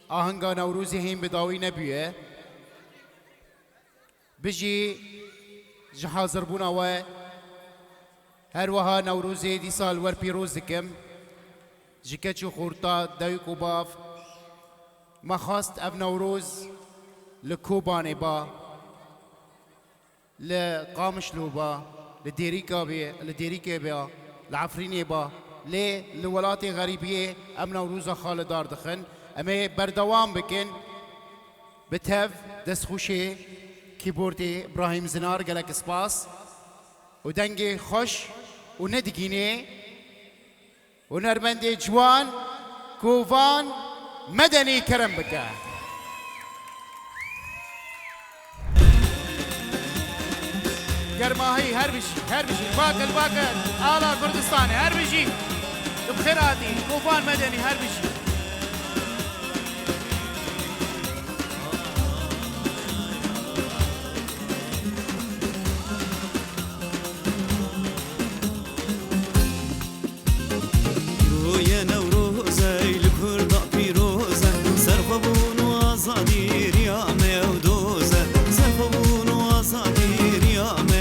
آهنگا نوروزی هیم بداوی نبیه بجی جحاضر بونا و هر وها نوروزی دی سال ور پیروز دکم جکچو خورتا دایک و باف ما خواست اف نوروز لکوبانه با لقامش لوبا لديريكا بي لديريكا بي لعفريني با لولات غريبية ام نوروز خالدار دخن اما بردوام بكن بتهف دسخوشي كيبوردي ابراهيم زنار قالك سباس ودنجي خوش وندقيني ونرمندي جوان كوفان مدني كرم بكا گرماهی هر بشی باکل آلا کردستانه هر بشی بخیراتی کوفان مدنی هر بشی روی نوروزه لکردا پیروزه سرخبون و آزادی ریامه و دوزه سرخبون و آزادی ریامه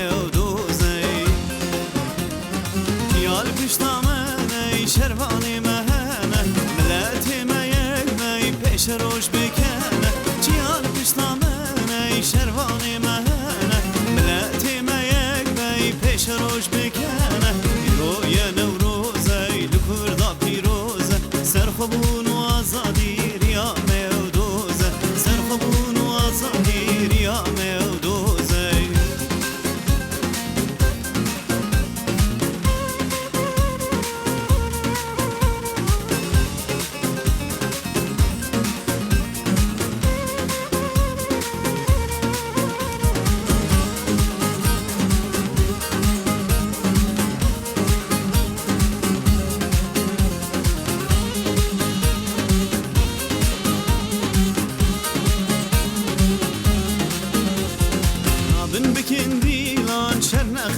شروانی مهنه ملتی میگمی پیش روش بکنه چیال پشتامنه شروانی مهنه ملتی میگمی پیش روش بکنه روی نوروزه لکردا پیروزه سرخبون و آزادی ریامه و دوزه سرخبون و آزادی ریامه و دوزه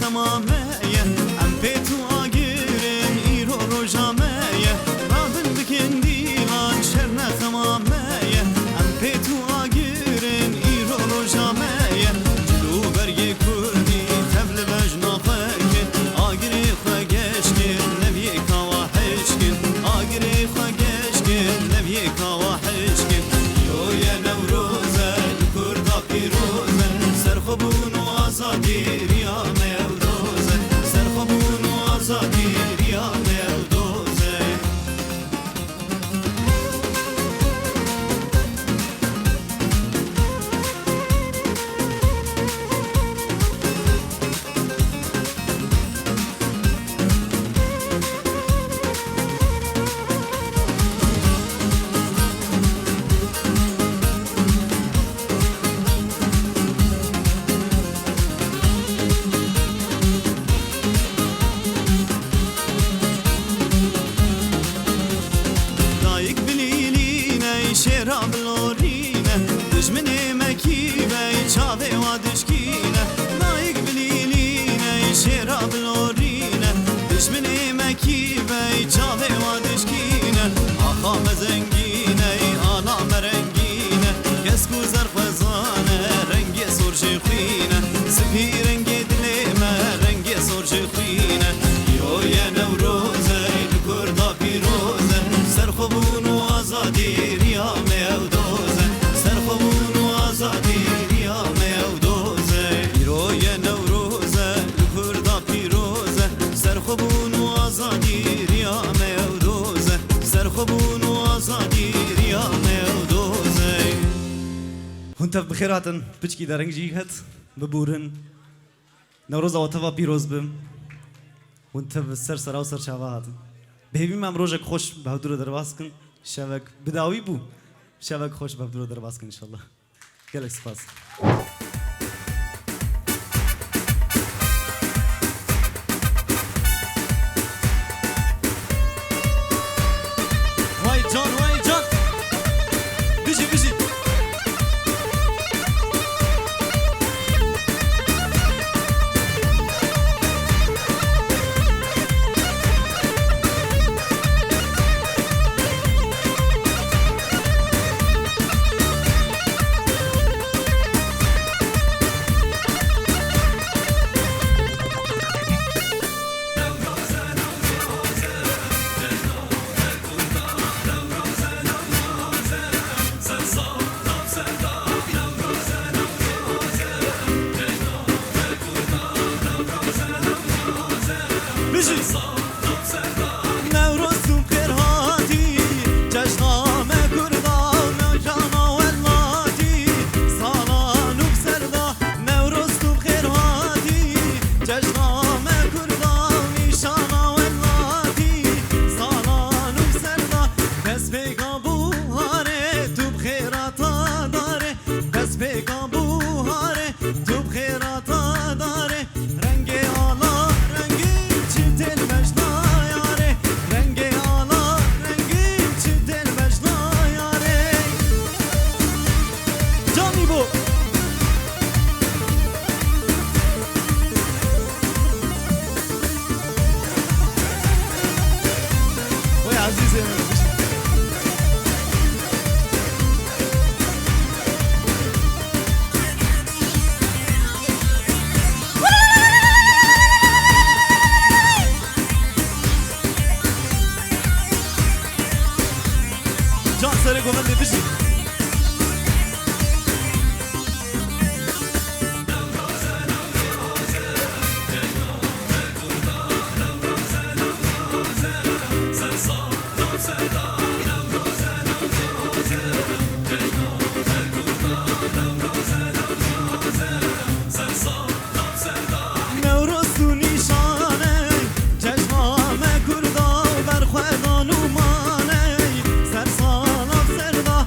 خمامية ام بيتو آگرن ایرو روجامية رابن بكن ديلان شرنا خمامية ام بيتو آگرن ایرو روجامية جلو برگي كردي تبل بجنا فاكن آگري خاگشكن نبي كواحشكن آگري خاگشكن نبي كواحشكن يو يا نوروزة الكردا بيروزة سرخبون وآزادي ريامة شراب لورينا دجمني مكيبة شافي وادشكينا نايق بليلينا شراب لورينا دجمني مكيبة شافي وادشكينا آخا مزنگينا آنا مرنگينا كسكو زرفزانا رنگي سور شخينا سبي رنگي دليما رنگي سور شخينا يو يا نوروزة الكردا بيروزة سرخبون وآزادي ريامه و دوزه سرخبون و آزادی ریامه و دوزه روی نوروزه لکردا پیروزه سرخبون و آزادی ریامه و دوزه سرخبون و آزادی ریامه و دوزه هونت بخير هاتن بچکی درنگ جی هت ببورن نوروز آتوا پیروز بم هونت بسر سراو سر شوا هاتن بهیوی مم روزک خوش بهدور درواز کن شبك بداوي بو شبك خوش ببدرو درباسك ان شاء الله قالك سباس واي جان بيجي بجی نوروز تو بخیر هاتی جشنام کردا نوجانا و الماتی سالان و بسردا نوروز تو بخیر هاتی جشنام کردا نیشانا و الماتی سالان و بسردا بس بگم بوهاره تو بخیراتا داره بس بگم بوهاره تو بخیراتا داره رنگ آلا رنگی چی دل مجنا یاره رنگ آلا رنگی چی دل مجنا یاره جانی بو وای عزیزم جان سر گوهنده بشی نوروز تو نیشانه جشنام کردا و برخوردان و مانه سر سالا سردا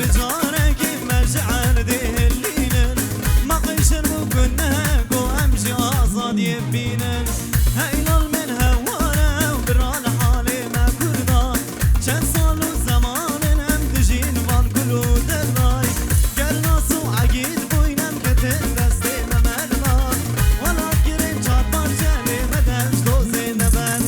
بجارك مشعل دهلينن ما قشر وكنا قو أمشي أصاد يبينن هيلال من هوانا وبرال حالي ما كرنا شن صالو زمان هم تجين فان كلو دلاي قرنا سو عقيد بوينم كتن دستي ممرنا ولا كرين شاد بارشالي مدنش دوزي نبناي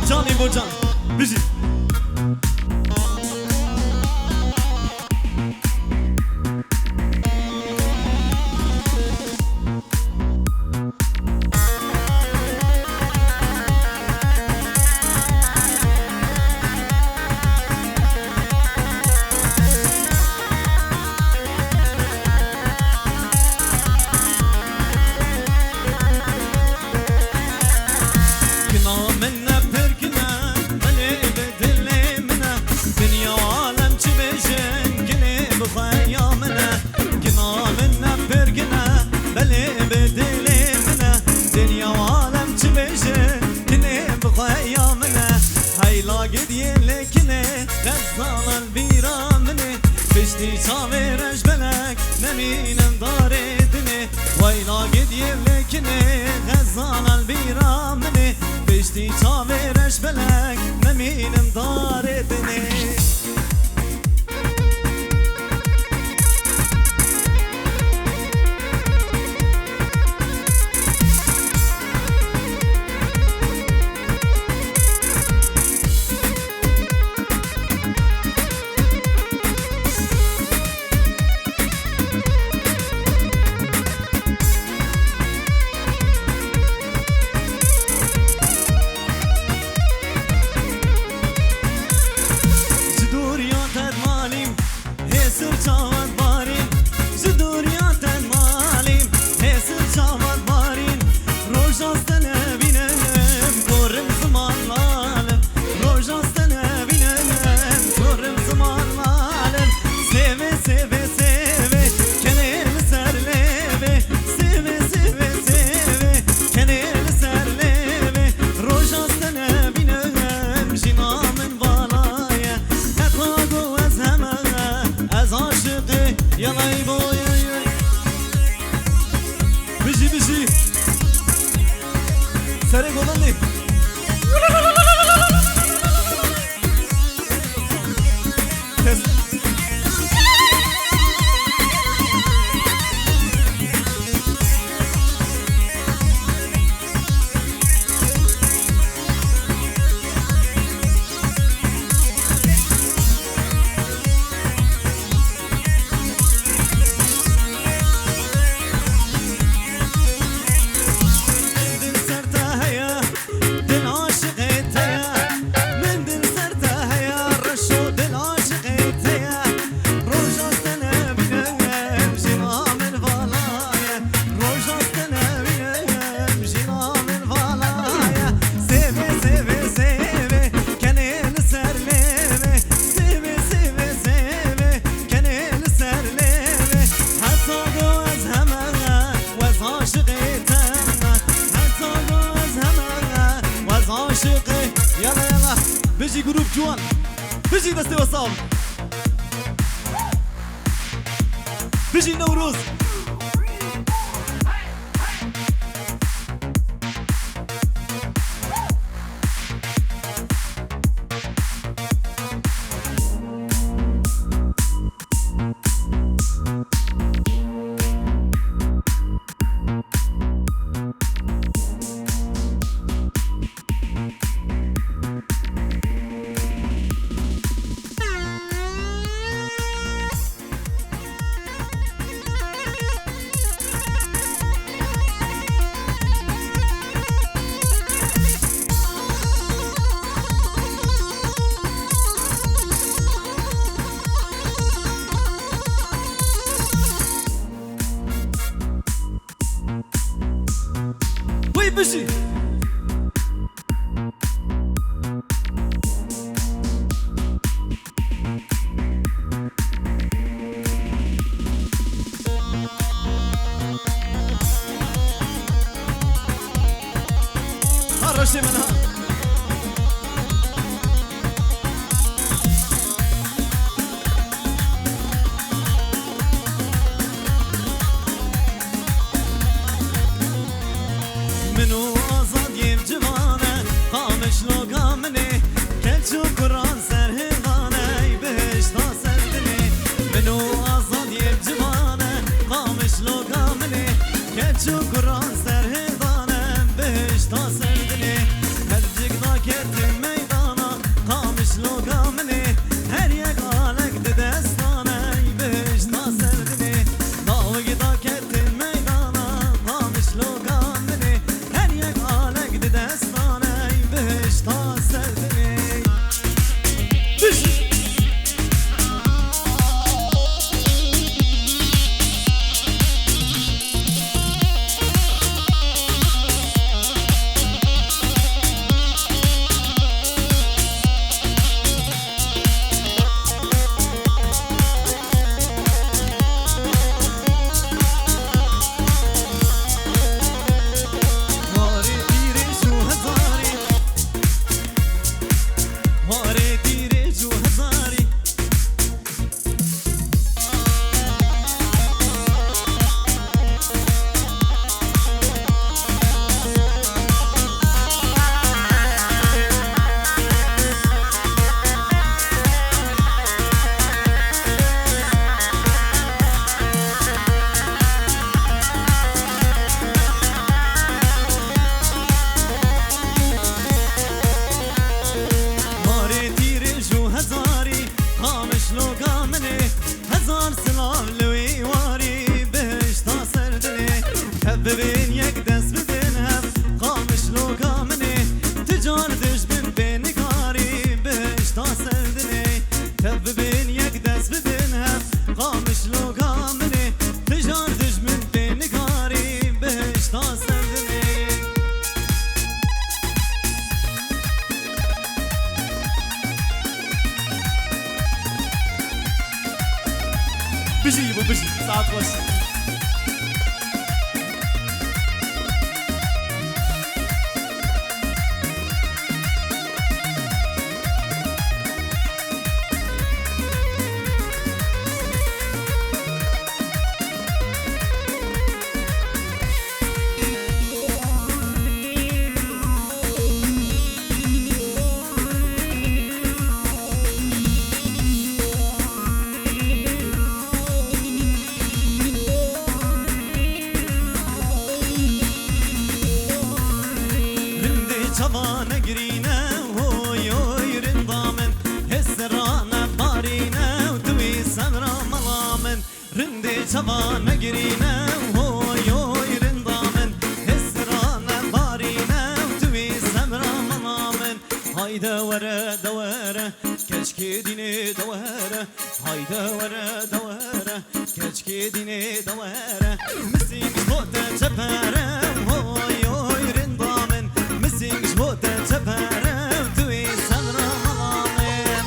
Johnny Bojan, busy. عاشقه يلا يلا بيجي جروب جوان بيجي دستي وصال بيجي نوروز وي بيجي هرشي منها منو آزاد يب جوانه قامش لو قامني كلشو قرآن سر هغانه بهش تا سردني منو آزاد يب جوانه قامش لو قامني كلشو قرآن سر هغانه بهش تا سردني هرجك ضاكت الميدانه قامش لو قامني هر يك آلك ددستانه بهش تا سردني ضاوق ضاكت الميدانه قامش لو قامني هر يك آلك ددستانه بهش تا سردني واري تيري شو هزاري واري تيري شو هزاري واري تيري شو هزاري قامش لو قامني هزار سلام لوي واري بهش تا سردني هببين يك دس بدن هب قامش لو قامني تجار دجبن بين قاري بهش تا سردني هببين يك دس بدن هب قامش لو قامني تجار دجبن بين قاري بهش تا سردني بيجي ساعات وش çavana girine Hoy hoy rindamen Hesrana barine Tui semra malamen Rindi çavana girine Hoy hoy rindamen Hesrana barine Tui semra malamen Hayda vere davere Keşke dini davere Hayda vere davere Keşke dini davere Misin bote çepere Hoy hoy rindamen Misin bote çepere Tui semra malamen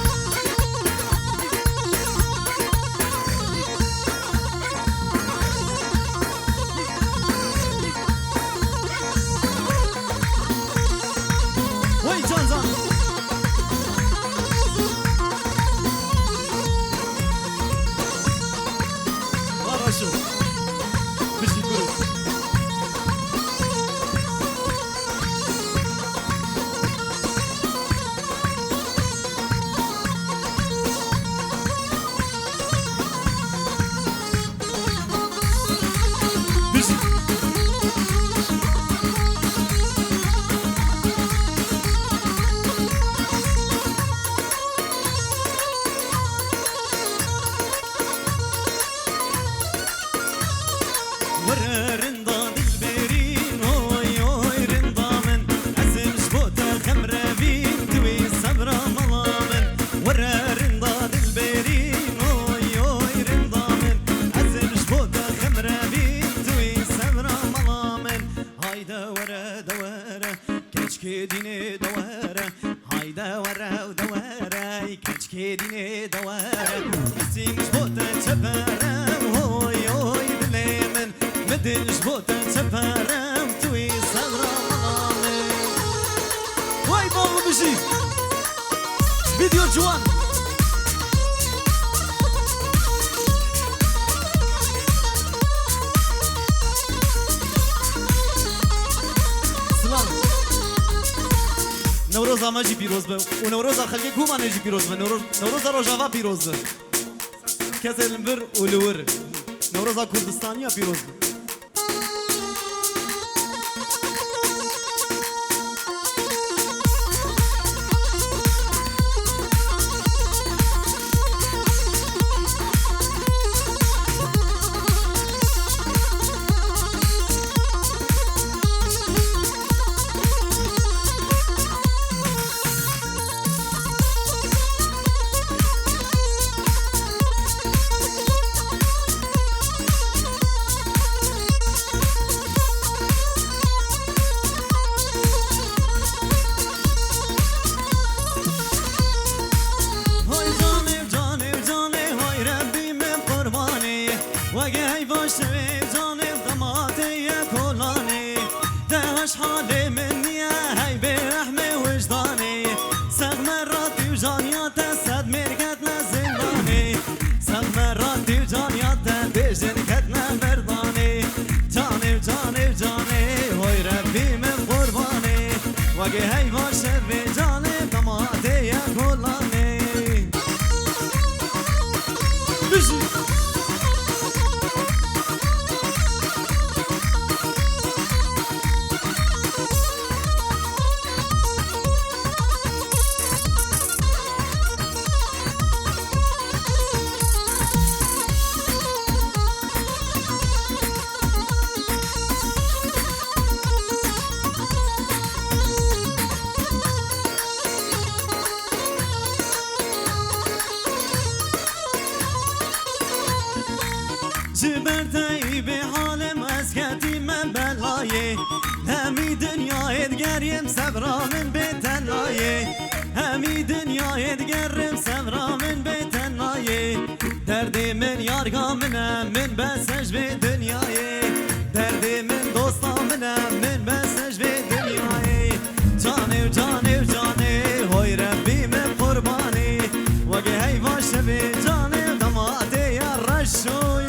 Vay دوره و دوره کچکی دینه دوره بسیمش بوده چپره هوی هوی دلی من مدلش بوده چپره توی صغرانه وای بابا بشی ویدیو جوان نوروز همه جی پیروز به و نوروز خلقی گومانه جی پیروز به نوروز روژاوا پیروز به کسی لنبر و لور نوروز کردستانی پیروز به حالي مني هاي برحمة وجداني سغ مراتي وجانياتا سد مرقتنا زنداني سغ مراتي وجانياتا بجنكتنا مرداني جاني وجاني وجاني هوي ربي من قرباني واقي هاي باشر بجاني دماتي يا كلاني بشي جبرتي بحالم اسكتي من بلاي همي دنيا يتقرم سبرا من بيت الناي همي دنيا يتقرم سبرا من بيت الناي دردي من يارقا من بسج بدنياي دردي من دوستا من بسج بدنياي جاني وجاني وجاني هوي ربي من قرباني وقي هاي باش بجاني دماتي يا رشوي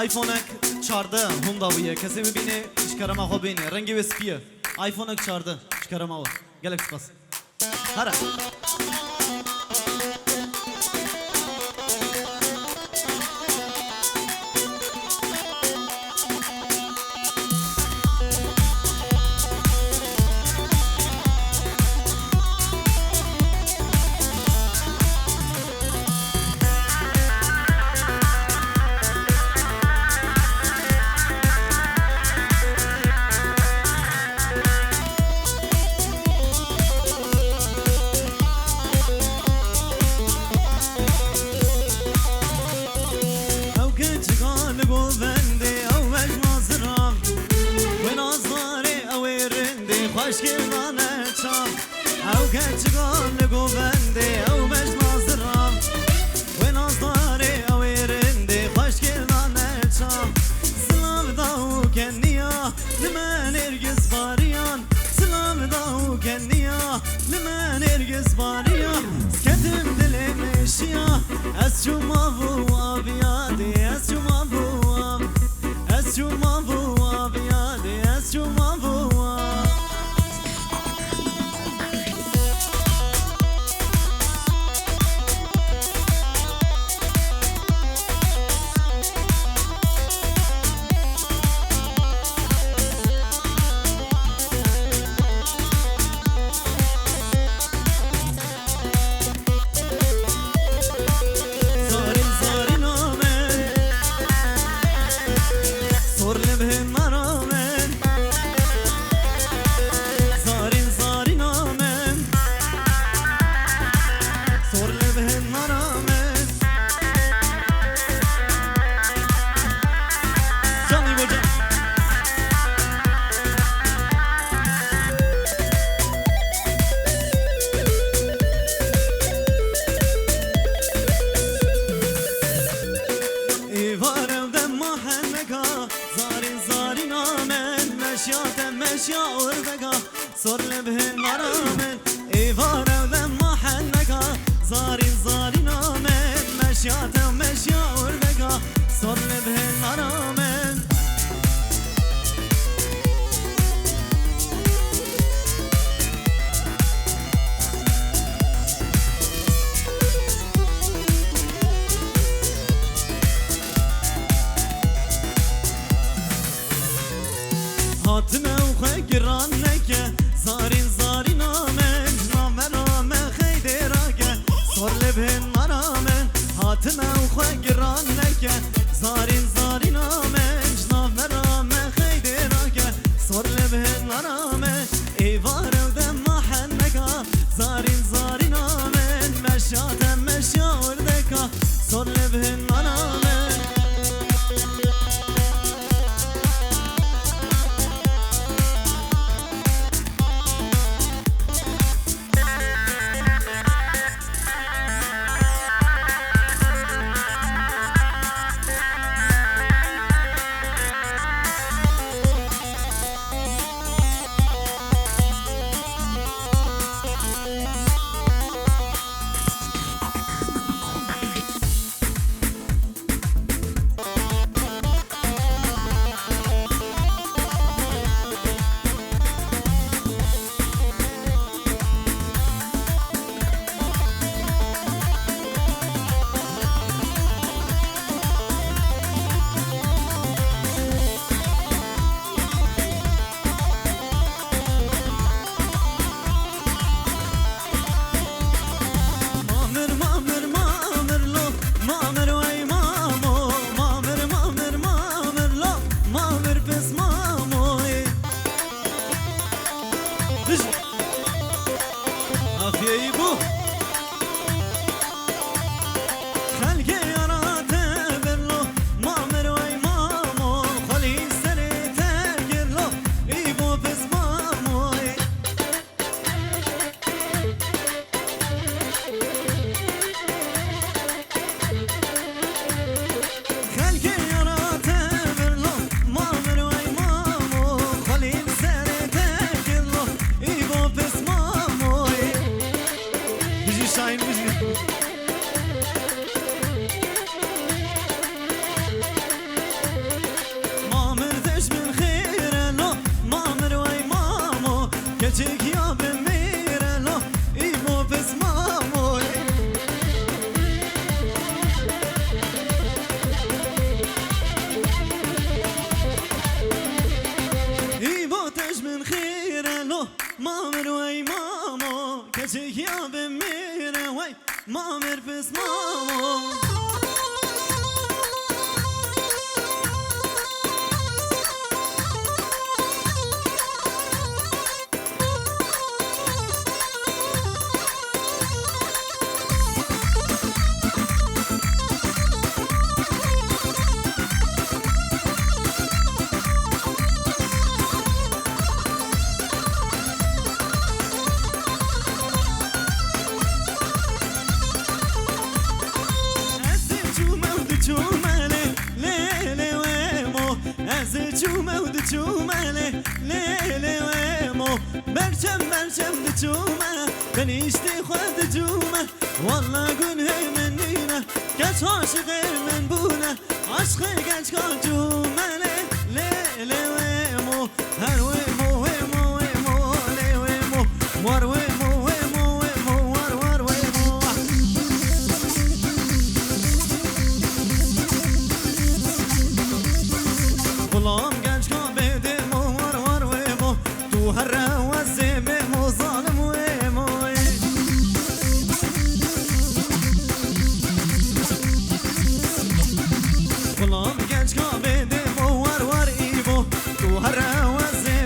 آیفونک 14 هوندا بویه کسی ببینه اشکرما خو بینه رنگی وسپیه آیفونک 14 اشکرما و گلکس پاس هره صار لبهن مرامن إيفارة ولما حنكا زارين زارين آمن مشياته ومشيا وربكا صار لبهن مرامن هاتنا وخيران نكه زارين زارين آمن جنامنا ما خيدراكه صار لبهن مرامن هاتنا وخيران نكه زارين زارين آمن جنامنا ما خيدراكه صار لبهن مرامن إيواره ودم حنكه زارين زارين آمن مشاته مشيا وردكه صار لبهن مرامن بنيشتي خد جومه والله قول هي منينه كاش عاشق من بونه عشقي كاش كان جومه لي ويمو هر ويمو ويمو ويمو لي ويمو ور ويمو ويمو ويمو ور ويمو غلام كاش كان بيدمو ور ويمو تو هر وزيمو ظالم ويمو غلام genç kabede mo var var ibo tu hara waze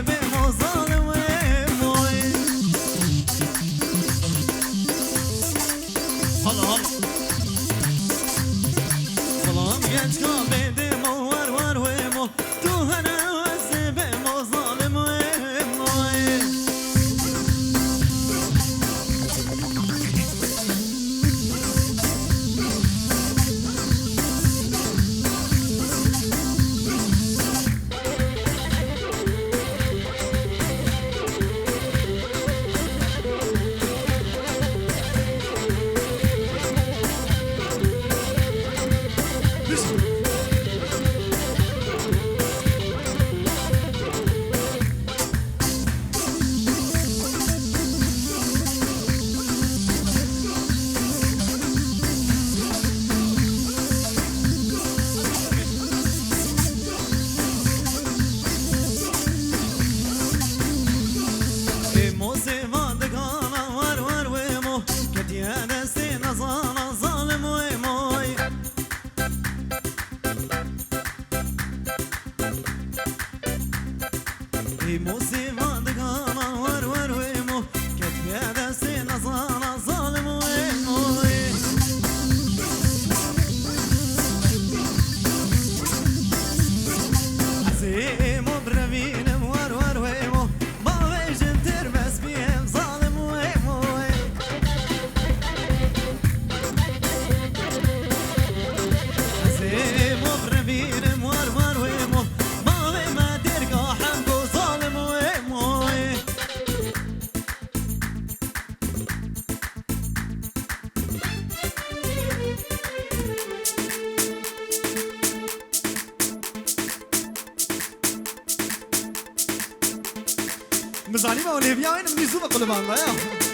زانی ما اولویا این میزو به قلبان را یا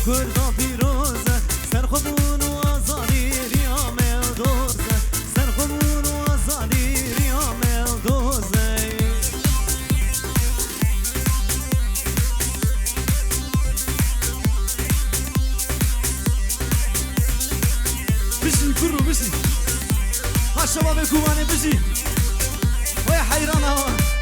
کردا پیروزه سرخوبون و آزادی ریام الدوزه سرخوبون و آزادی ریام الدوزه بشي كرو بشي هالشباب الكوباني بشي ويا حيران هوا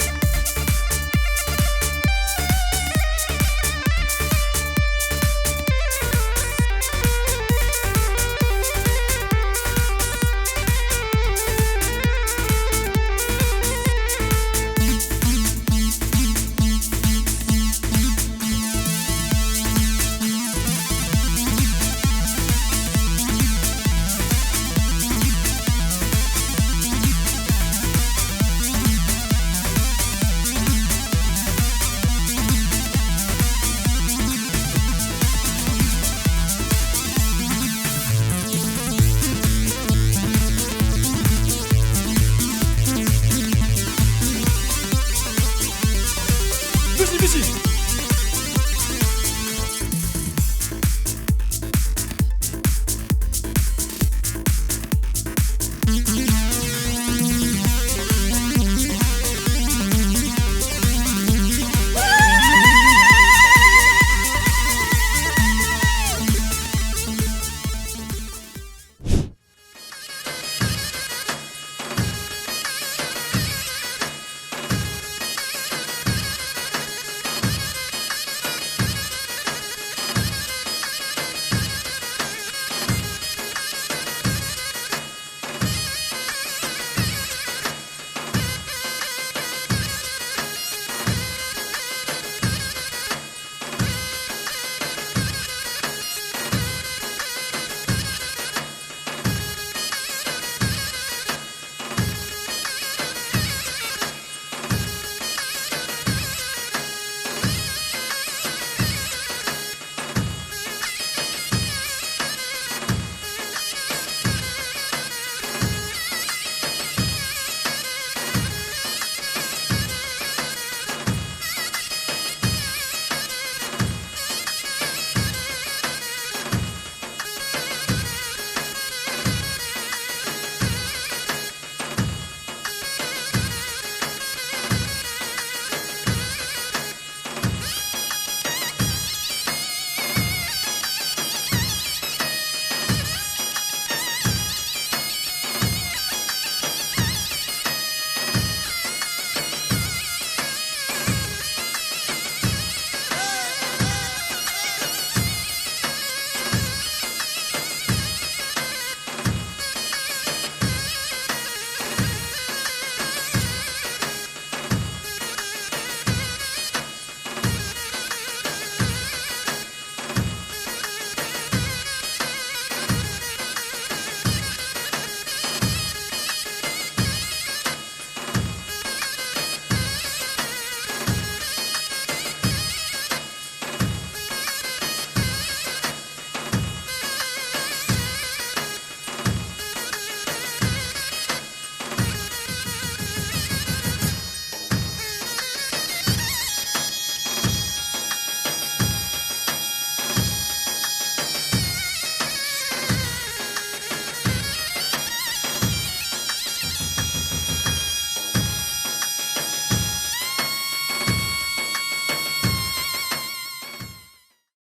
بشي